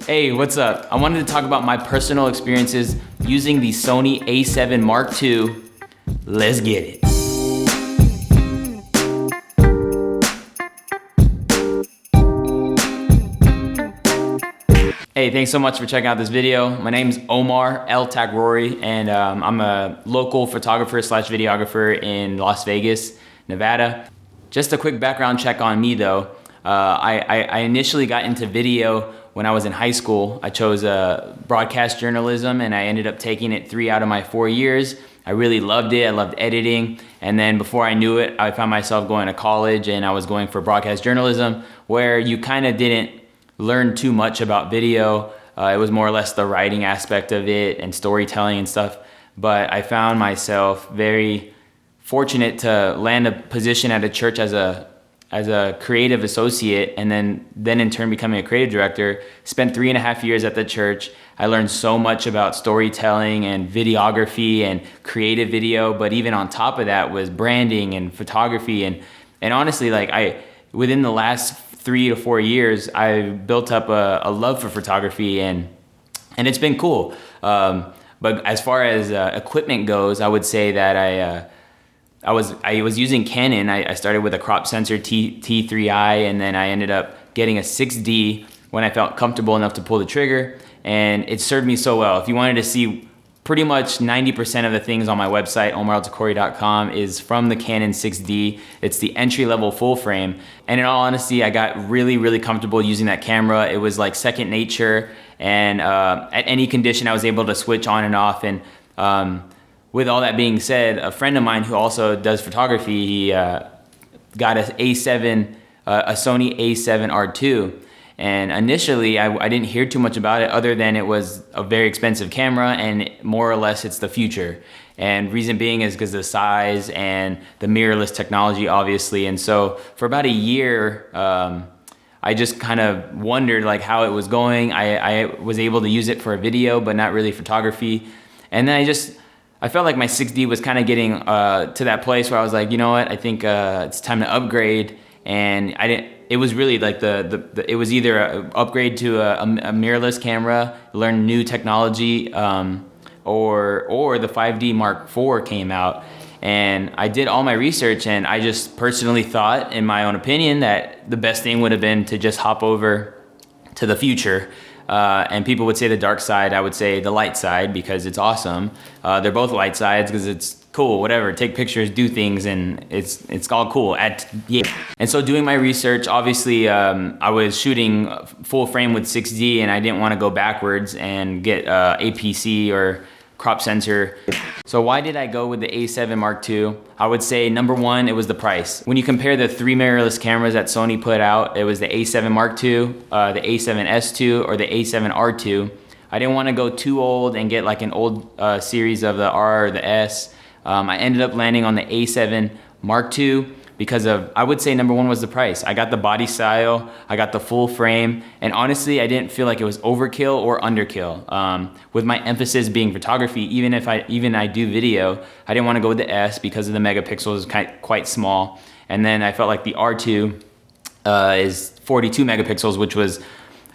Hey, what's up? I wanted to talk about my personal experiences using the Sony A7 Mark II. Let's get it. Hey, thanks so much for checking out this video. My name's Omar Eltakrori, and I'm a local photographer slash videographer in Las Vegas, Nevada. Just a quick background check on me though. I initially got into video when I was in high school. I chose broadcast journalism, and I ended up taking it 3 out of my 4 years. I really loved it. I loved editing. And then before I knew it, I found myself going to college, and I was going for broadcast journalism, where you kind of didn't learn too much about video. It was more or less the writing aspect of it and storytelling and stuff. But I found myself very fortunate to land a position at a church as a creative associate, and then in turn becoming a creative director. Spent 3.5 years at the church. I learned so much about storytelling and videography and creative video, but even on top of that was branding and photography. And honestly, like within the last 3 to 4 years, I built up a love for photography, and it's been cool. But as far as equipment goes, I would say that I was using Canon. I started with a crop sensor T3i, and then I ended up getting a 6D when I felt comfortable enough to pull the trigger, and it served me so well. If you wanted to see pretty much 90% of the things on my website, omareltakrori.com, is from the Canon 6D. It's the entry-level full frame. And in all honesty, I got really, really comfortable using that camera. It was like second nature, and at any condition, I was able to switch on and off. And with all that being said, a friend of mine who also does photography, he got a Sony A7II. And initially, I didn't hear too much about it, other than it was a very expensive camera, and more or less it's the future. And reason being is because of the size and the mirrorless technology, obviously. And so for about a year, I just kind of wondered like how it was going. I was able to use it for a video, but not really photography. And then I felt like my 6D was kind of getting to that place where I was like, you know what, I think it's time to upgrade. And it was really like it was either an upgrade to a mirrorless camera, learn new technology, or the 5D Mark IV came out. And I did all my research, and I just personally thought, in my own opinion, that the best thing would have been to just hop over to the future. And people would say the dark side, I would say the light side, because it's awesome. They're both light sides because it's cool, whatever. Take pictures, do things, and it's all cool. And so doing my research, obviously, I was shooting full frame with 6D, and I didn't want to go backwards and get APC or crop sensor. So why did I go with the A7 Mark II? I would say number one, it was the price. When you compare the 3 mirrorless cameras that Sony put out, it was the A7 Mark II, the A7S II, or the A7R II. I didn't want to go too old and get like an old series of the R or the S. I ended up landing on the A7 Mark II because of, I would say number one was the price. I got the body style, I got the full frame, and honestly, I didn't feel like it was overkill or underkill. With my emphasis being photography, even I do video, I didn't want to go with the S because of the megapixels, quite small. And then I felt like the R2 is 42 megapixels, which was,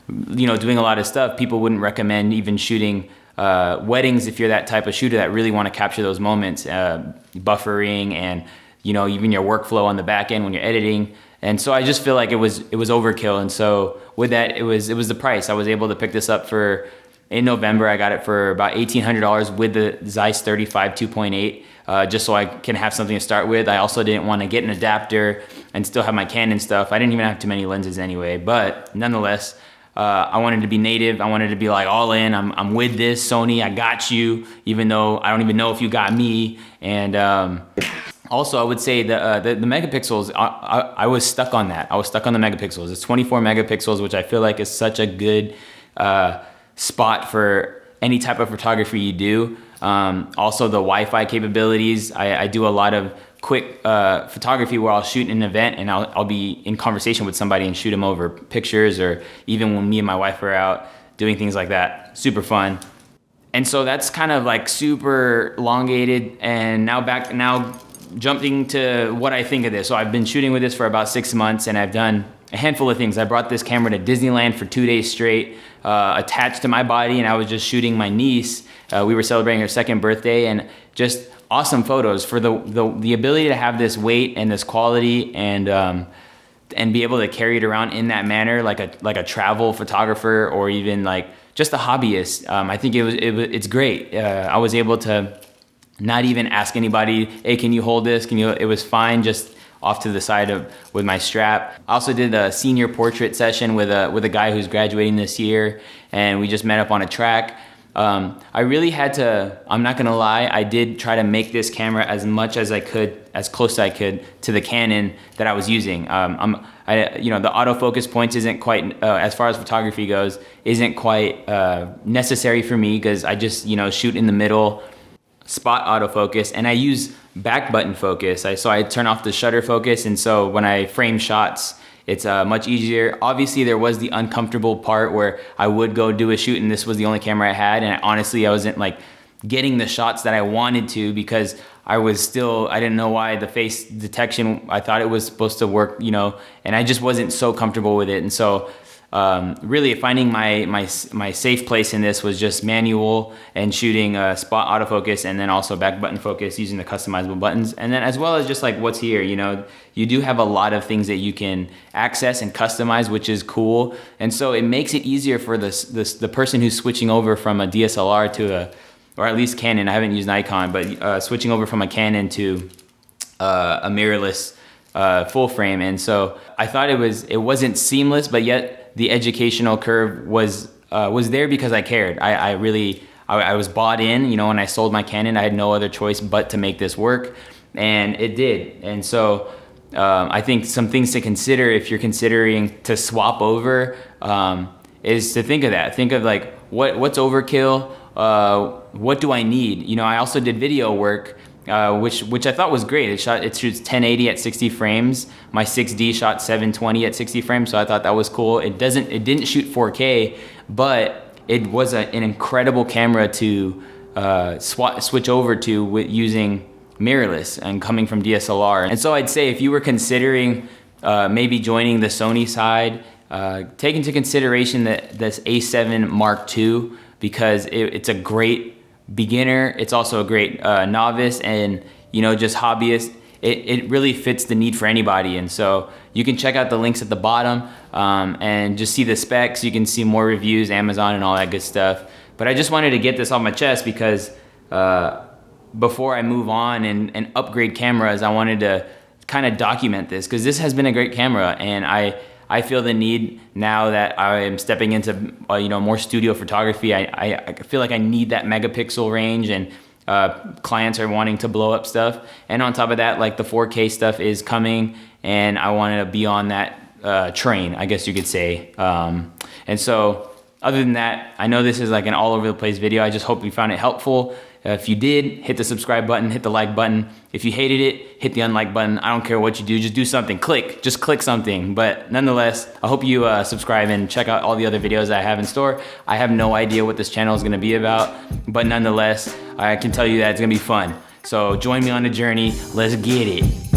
doing a lot of stuff. People wouldn't recommend even shooting weddings if you're that type of shooter that really want to capture those moments, buffering and even your workflow on the back end when you're editing. And so I just feel like it was overkill. And so with that, it was the price. I was able to pick this up in November. I got it for about $1,800 with the Zeiss 35 2.8, just so I can have something to start with. I also didn't want to get an adapter and still have my Canon stuff. I didn't even have too many lenses anyway, but nonetheless, I wanted to be native. I wanted to be like all in. I'm with this, Sony. I got you, even though I don't even know if you got me. And also, I would say the megapixels, I was stuck on that. I was stuck on the megapixels. It's 24 megapixels, which I feel like is such a good spot for any type of photography you do. Also, the Wi-Fi capabilities. I do a lot of quick photography where I'll shoot an event and I'll be in conversation with somebody and shoot them over pictures, or even when me and my wife are out doing things like that. Super fun. And so that's kind of like super elongated, and now jumping to what I think of this. So I've been shooting with this for about 6 months, and I've done a handful of things. I brought this camera to Disneyland for 2 days straight. attached to my body, and I was just shooting my niece. We were celebrating her 2nd birthday, and just awesome photos. For the ability to have this weight and this quality and be able to carry it around in that manner, like a travel photographer or even like just a hobbyist. I think it's great. I was able to not even ask anybody, hey, can you hold this? It was fine, just off to the side with my strap. I also did a senior portrait session with a guy who's graduating this year, and we just met up on a track. I really had to, I'm not gonna lie, I did try to make this camera as much as I could, as close as I could to the Canon that I was using. The autofocus points isn't quite, as far as photography goes, isn't quite necessary for me, because I just, shoot in the middle, spot autofocus, and I use back button focus. So I turn off the shutter focus, and so when I frame shots, it's much easier. Obviously, there was the uncomfortable part where I would go do a shoot and this was the only camera I had, and honestly, I wasn't like getting the shots that I wanted to, because I didn't know why the face detection, I thought it was supposed to work, and I just wasn't so comfortable with it. And so really finding my safe place in this was just manual and shooting spot autofocus, and then also back button focus using the customizable buttons, and then as well as just like what's here. You do have a lot of things that you can access and customize, which is cool, and so it makes it easier for the person who's switching over from a DSLR to or at least Canon. I haven't used Nikon, but switching over from a Canon to a mirrorless full frame. And so I thought it wasn't seamless, but yet the educational curve was there because I cared. I was bought in. When I sold my Canon, I had no other choice but to make this work, and it did. And so I think some things to consider if you're considering to swap over is to think of that. Think of like what's overkill. What do I need? I also did video work, which I thought was great. It shoots 1080 at 60 frames. My 6D shot 720 at 60 frames, so I thought that was cool. It didn't shoot 4K, but it was an incredible camera to switch over to with using mirrorless and coming from DSLR. And so I'd say if you were considering maybe joining the Sony side, take into consideration this A7 Mark II, because it's a great beginner. It's also a great novice and just hobbyist. It really fits the need for anybody. And so you can check out the links at the bottom and just see the specs. You can see more reviews, Amazon and all that good stuff. But I just wanted to get this off my chest because before I move on and upgrade cameras, I wanted to kind of document this, because this has been a great camera, and I feel the need now that I am stepping into more studio photography. I feel like I need that megapixel range, and clients are wanting to blow up stuff. And on top of that, like the 4K stuff is coming, and I wanted to be on that train, I guess you could say. And so other than that, I know this is like an all over the place video. I just hope you found it helpful. If you did, hit the subscribe button, hit the like button. If you hated it, hit the unlike button. I don't care what you do, just do something, just click something. But nonetheless, I hope you subscribe and check out all the other videos I have in store. I have no idea what this channel is gonna be about, but nonetheless, I can tell you that it's gonna be fun. So join me on the journey, let's get it.